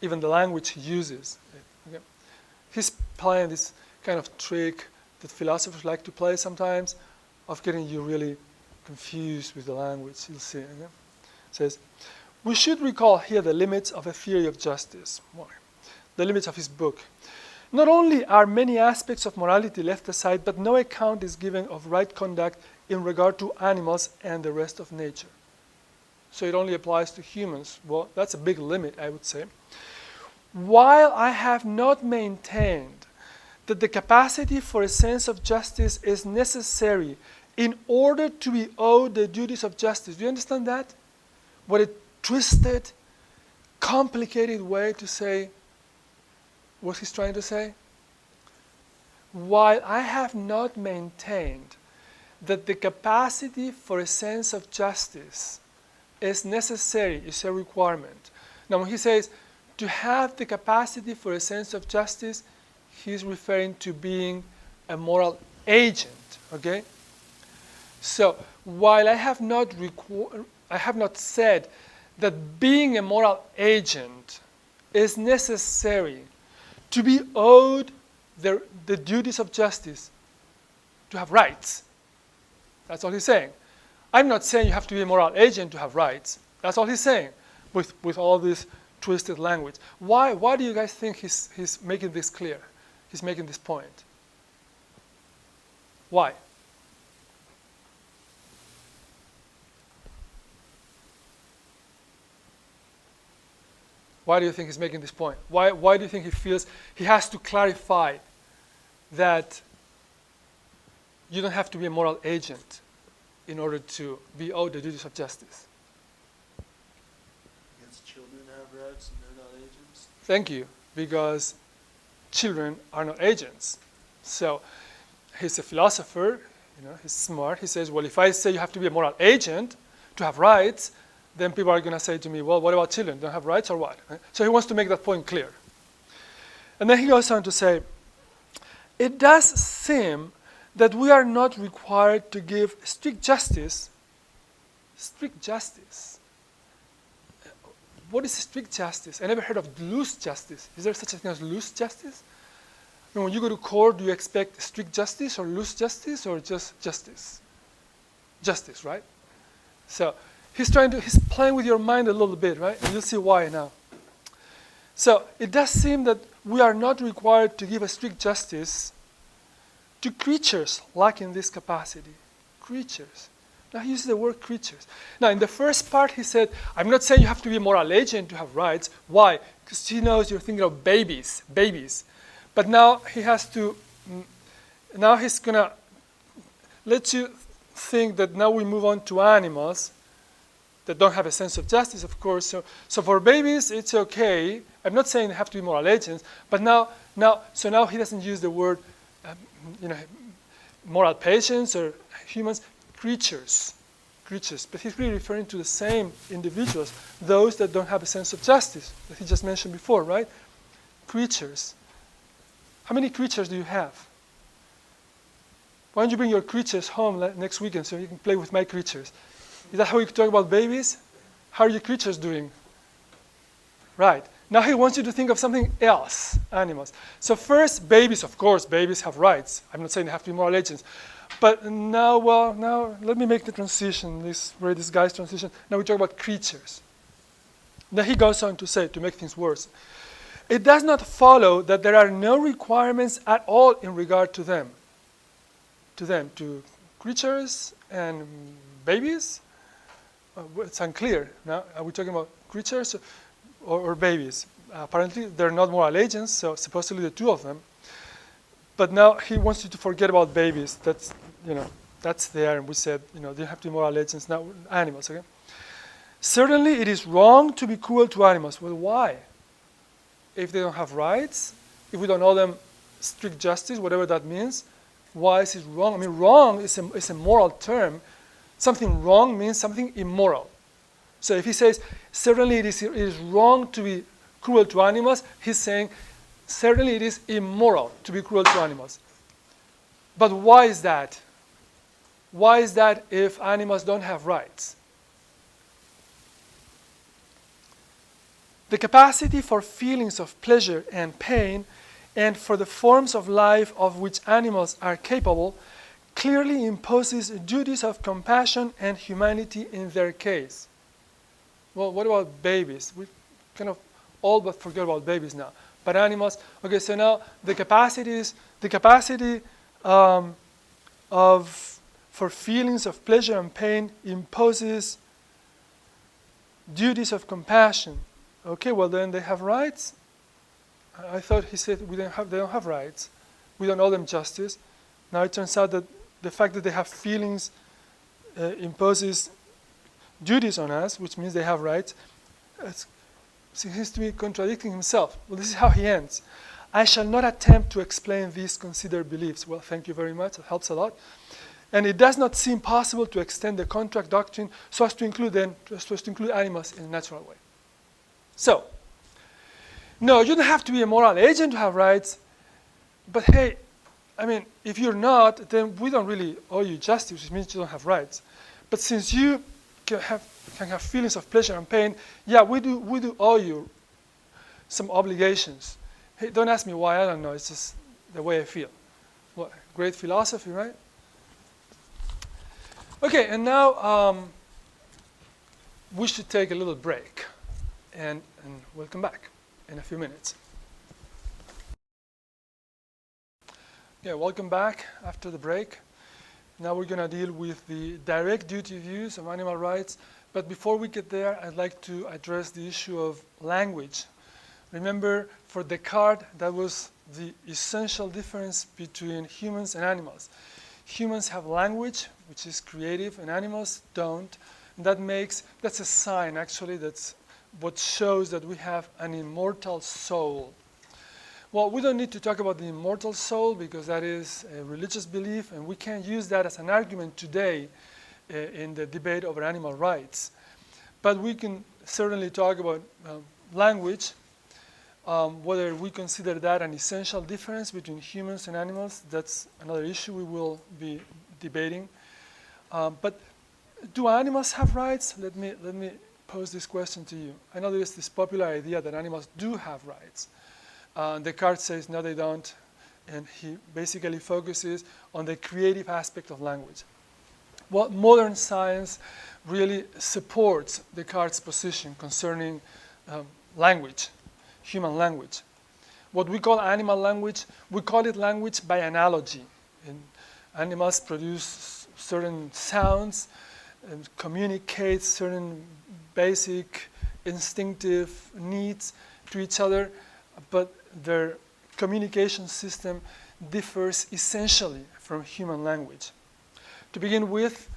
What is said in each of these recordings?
even the language he uses. Okay? He's playing this kind of trick that philosophers like to play sometimes, of getting you really confused with the language. You'll see. Okay? It says, we should recall here the limits of a theory of justice. The limits of his book. Not only are many aspects of morality left aside, but no account is given of right conduct in regard to animals and the rest of nature. So it only applies to humans. Well, that's a big limit, I would say. While I have not maintained that the capacity for a sense of justice is necessary in order to be owed the duties of justice. Do you understand that? What a twisted, complicated way to say what he's trying to say. While I have not maintained that the capacity for a sense of justice is necessary, is a requirement. Now when he says to have the capacity for a sense of justice, he's referring to being a moral agent, okay? So while I have not said that being a moral agent is necessary to be owed the duties of justice, to have rights. That's all he's saying. I'm not saying you have to be a moral agent to have rights. That's all he's saying with all this twisted language. Why do you guys think he's making this clear? He's making this point. Why? Why do you think he's making this point? Why do you think he feels he has to clarify that you don't have to be a moral agent in order to be owed the duties of justice? Because children have rights and they're not agents? Thank you. Because children are not agents. So he's a philosopher, he's smart. He says, well, if I say you have to be a moral agent to have rights, then people are going to say to me, well, what about children? Don't have rights or what? So he wants to make that point clear. And then he goes on to say, it does seem that we are not required to give strict justice. Strict justice. What is strict justice? I never heard of loose justice. Is there such a thing as loose justice? I mean, when you go to court, do you expect strict justice or loose justice or just justice? Justice, right? So he's playing with your mind a little bit, right? And you'll see why now. So it does seem that we are not required to give a strict justice to creatures lacking this capacity. Creatures. Now he uses the word creatures. Now in the first part he said, I'm not saying you have to be a moral agent to have rights. Why? Because he knows you're thinking of babies. But now he's going to let you think that now we move on to animals that don't have a sense of justice, of course. So for babies, it's okay. I'm not saying they have to be moral agents, but now he doesn't use the word, moral patients or humans, creatures. But he's really referring to the same individuals, those that don't have a sense of justice that he just mentioned before, right? Creatures. How many creatures do you have? Why don't you bring your creatures home next weekend so you can play with my creatures? Is that how you talk about babies? How are your creatures doing? Right. Now he wants you to think of something else, animals. So first, babies, of course, babies have rights. I'm not saying they have to be moral agents. But now let me make the transition, this guy's transition. Now we talk about creatures. Then he goes on to say, to make things worse, it does not follow that there are no requirements at all in regard to them. To creatures and babies? It's unclear. Now, are we talking about creatures or babies? Apparently, they're not moral agents, so supposedly the two of them. But now he wants you to forget about babies. That's there, and we said, they have to be moral agents. Now, animals, okay? Certainly, it is wrong to be cruel to animals. Well, why? If they don't have rights, if we don't owe them strict justice, whatever that means, why is it wrong? I mean, wrong is a moral term. Something wrong means something immoral. So if he says, certainly it is wrong to be cruel to animals, he's saying, certainly it is immoral to be cruel to animals. But why is that? Why is that if animals don't have rights? The capacity for feelings of pleasure and pain and for the forms of life of which animals are capable clearly imposes duties of compassion and humanity in their case. Well, what about babies? We kind of all but forget about babies now. But animals, okay, so now the capacity for feelings of pleasure and pain imposes duties of compassion. Okay, well then they have rights. I thought he said they don't have rights. We don't owe them justice. Now it turns out that the fact that they have feelings imposes duties on us, which means they have rights. He seems to be contradicting himself. Well, this is how he ends. I shall not attempt to explain these considered beliefs. Well, thank you very much. It helps a lot. And it does not seem possible to extend the contract doctrine so as to include animals in a natural way. So, no, you don't have to be a moral agent to have rights. But hey, I mean, if you're not, then we don't really owe you justice, which means you don't have rights. But since you can have feelings of pleasure and pain, yeah, we do owe you some obligations. Hey, don't ask me why, I don't know, it's just the way I feel. What, great philosophy, right? Okay, and now we should take a little break, and we'll come back in a few minutes. Yeah, welcome back after the break. Now we're going to deal with the direct duty views of animal rights. But before we get there, I'd like to address the issue of language. Remember, for Descartes, that was the essential difference between humans and animals. Humans have language, which is creative, and animals don't. And that's a sign, actually, that's what shows that we have an immortal soul. Well, we don't need to talk about the immortal soul because that is a religious belief, and we can't use that as an argument today in the debate over animal rights. But we can certainly talk about language, whether we consider that an essential difference between humans and animals. That's another issue we will be debating. But do animals have rights? Let me pose this question to you. I know there is this popular idea that animals do have rights. Descartes says, no, they don't, and he basically focuses on the creative aspect of language. Well, modern science really supports Descartes' position concerning language, human language. What we call animal language, we call it language by analogy. And animals produce certain sounds and communicate certain basic instinctive needs to each other, but their communication system differs essentially from human language. To begin with,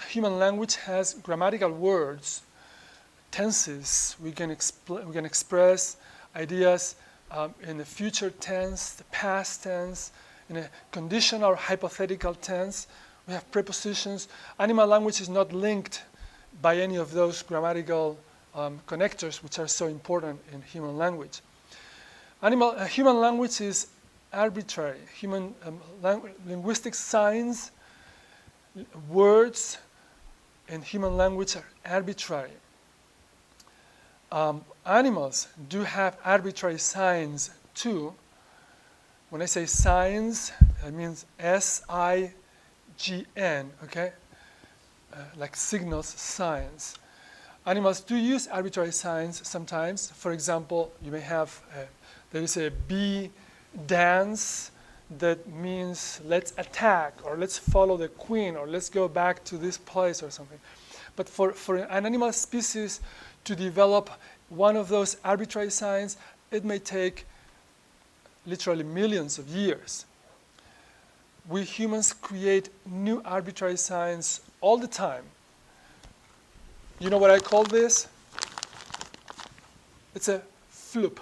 human language has grammatical words, tenses. We can express ideas in the future tense, the past tense, in a conditional or hypothetical tense. We have prepositions. Animal language is not linked by any of those grammatical connectors, which are so important in human language. Human language is arbitrary. Linguistic signs, words in human language are arbitrary. Animals do have arbitrary signs too. When I say signs, it means S-I-G-N, okay? Like signals, signs. Animals do use arbitrary signs sometimes. For example, you may have there is a bee dance that means let's attack, or let's follow the queen, or let's go back to this place or something. But for an animal species to develop one of those arbitrary signs, it may take literally millions of years. We humans create new arbitrary signs all the time. You know what I call this? It's a floop.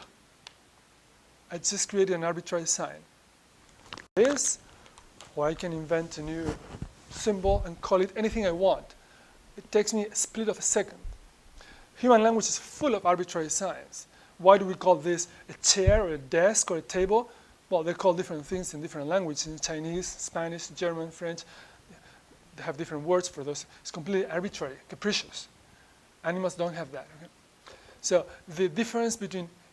I just created an arbitrary sign. This, or I can invent a new symbol and call it anything I want. It takes me a split of a second. Human language is full of arbitrary signs. Why do we call this a chair or a desk or a table? Well, they call different things in different languages. In Chinese, Spanish, German, French, they have different words for those. It's completely arbitrary, capricious. Animals don't have that. Okay? So the difference between